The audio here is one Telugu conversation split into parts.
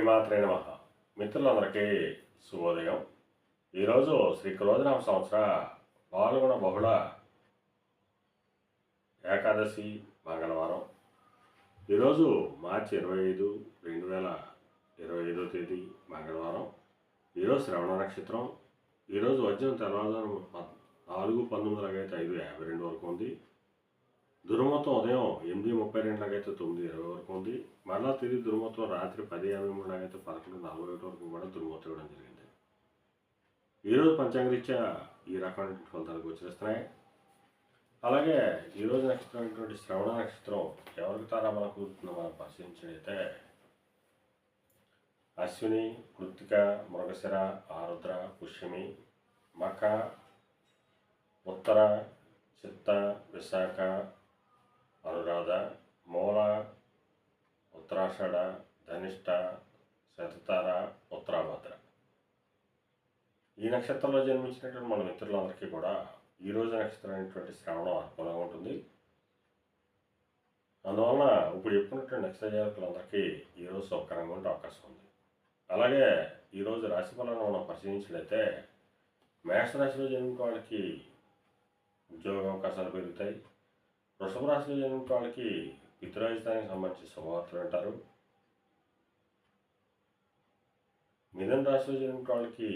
శ్రీమాత్రే నమః. మిత్రులందరికీ శుభోదయం. ఈరోజు శ్రీ క్రోధనామ సంవత్సర పాల్గొన బహుళ ఏకాదశి మంగళవారం. ఈరోజు మార్చి 25, 2025 తేదీ మంగళవారం. ఈరోజు శ్రవణ నక్షత్రం. ఈరోజు వజ్రం తెల్లవారుజాము 4:19 5:52 వరకు ఉంది. దుర్ముహూర్తం ఉదయం 8:32 9:20 వరకు ఉంది. మరలా తిరిగి దుర్ముహూర్తం రాత్రి 10:53 11:41 వరకు కూడా దుర్ముహూర్తం ఇవ్వడం జరిగింది. ఈరోజు పంచాంగరీత్యా ఈ రకమైన ఫలితాలు గోచరిస్తున్నాయి. అలాగే ఈరోజు నక్షత్రం శ్రవణ నక్షత్రం ఎవరికి తారాబలం కుదురుతుందో మనం పరిశీలించినట్లయితే అశ్విని, కృత్తిక, మృగశిర, ఆరుద్ర, పుష్యమి, మఖ, ఉత్తర, చిత్త, విశాఖ, అనురాధ, మూల, ఉత్తరాషాఢ, ధనిష్ట, శతతార, ఉత్తరాభద్ర. ఈ నక్షత్రంలో జన్మించినటువంటి మన మిత్రులందరికీ కూడా ఈరోజు నక్షత్రం అనేటువంటి శ్రవణం అనుకూలంగా ఉంటుంది. అందువలన ఇప్పుడు చెప్పుకున్నటువంటి నక్షత్ర జాతకులందరికీ ఈరోజు సౌకర్యంగా ఉండే అవకాశం ఉంది. అలాగే ఈరోజు రాశి ఫలాలను మనం పరిశీలించినట్లయితే మేషరాశిలో జన్మించిన వాళ్ళకి ఉద్యోగ అవకాశాలు పెరుగుతాయి. వృషభ రాశిలో జన్మించిన వాళ్ళకి పితృరాజధానికి సంబంధించి శుభవార్తలు వింటారు. మిథున రాశిలో జన్మించిన వాళ్ళకి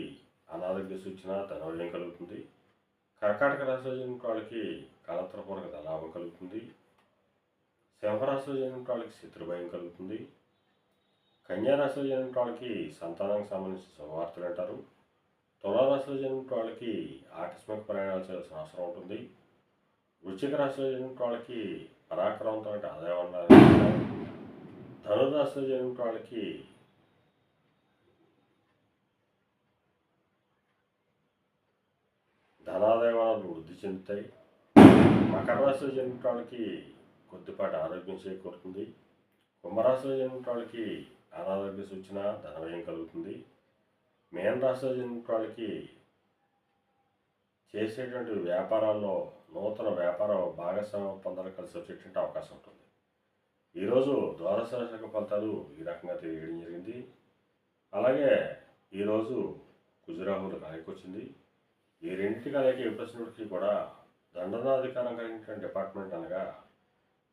అనారోగ్య సూచన ధనవ్యయం కలుగుతుంది. కర్కాటక రాశిలో జన్మించిన వాళ్ళకి కలత్రపూర్వక ధనలాభం కలుగుతుంది. సింహరాశిలో జన్మించిన వాళ్ళకి శత్రుభయం కలుగుతుంది. కన్యా రాశిలో జన్మించిన వాళ్ళకి సంతానానికి సంబంధించిన శుభవార్తలు వింటారు. తులారాశిలో జన్మించిన వాళ్ళకి ఆకస్మిక ప్రయాణాలు చేయాల్సిన అవసరం ఉంటుంది. వృశ్చిక రాశిలో జన్మించిన వాళ్ళకి పరాక్రమంతో ఆదాయం ఉండాలి. ధనురాశిలో జన్మించిన వాళ్ళకి ధనాదాయ వనరులు వృద్ధి చెందుతాయి. మకర రాశిలో జన్మించిన వాళ్ళకి కొద్దిపాటి ఆరోగ్యం చేకూరుతుంది. కుంభరాశిలో జన్మించిన వాళ్ళకి అనారోగ్య సూచన ధనవ్యయం కలుగుతుంది. మీన రాశిలో జన్మించిన వాళ్ళకి చేసేటువంటి వ్యాపారాల్లో నూతన వ్యాపార భాగస్వామ్య ఒప్పందాలు కలిసి వచ్చేటువంటి అవకాశం ఉంటుంది. ఈరోజు ద్వాదశ రాశి ఫలితాలు ఈ రకంగా తెలియడం జరిగింది. అలాగే ఈరోజు కుజరాహులు కాయకొచ్చింది. ఈ రెండింటి కలయిక విపసినప్పటికీ కూడా దండనాధికారం కలిగినటువంటి డిపార్ట్మెంట్ అనగా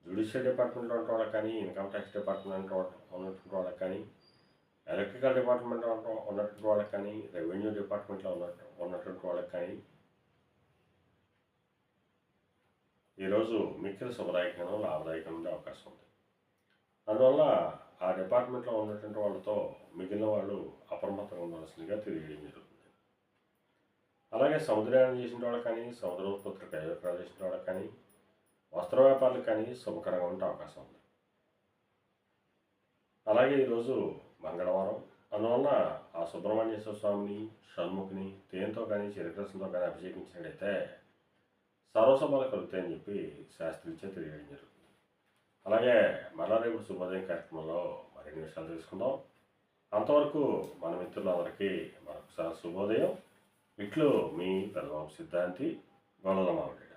జ్యుడిషియల్ డిపార్ట్మెంట్లో ఉన్న వాళ్ళకి కానీ, ఇన్కమ్ ట్యాక్స్ డిపార్ట్మెంట్ ఉన్నటువంటి వాళ్ళకి కానీ, ఎలక్ట్రికల్ డిపార్ట్మెంట్ ఉన్నటువంటి వాళ్ళకి కానీ, రెవెన్యూ డిపార్ట్మెంట్లో ఉన్నటువంటి వాళ్ళకి కానీ ఈరోజు మిక్కిలి శుభదాయకంగా లాభదాయకంగా ఉండే అవకాశం ఉంది. అందువల్ల ఆ డిపార్ట్మెంట్లో ఉన్నటువంటి వాళ్ళతో మిగిలిన వాళ్ళు అప్రమత్తంగా ఉండాల్సిందిగా తెలియజేయడం జరుగుతుంది. అలాగే సముద్రయానం చేసిన వాళ్ళకి కానీ, సముద్రోత్పత్తులు కైవకాలు చేసిన వాళ్ళకి కానీ, వస్త్ర వ్యాపారులకు కానీ శుభకరంగా ఉండే అవకాశం ఉంది. అలాగే ఈరోజు మంగళవారం. అందువల్ల ఆ సుబ్రహ్మణ్యేశ్వర స్వామిని, షణ్ముఖిని తేనెతో కానీ చిరకరసంతో కానీ అభిషేకించినట్టయితే సర్వశుభాలు కలుగుతాయని చెప్పి శాస్త్రీచే తెలియడం జరుగుతుంది. అలాగే మళ్ళా రేపు శుభోదయం కార్యక్రమంలో మరిన్ని విషయాలు తెలుసుకుందాం. అంతవరకు మన మిత్రులందరికీ మరొకసారి శుభోదయం. ఇట్లు మీ పెదబాబు సిద్ధాంతి గొల్లల మామిడి.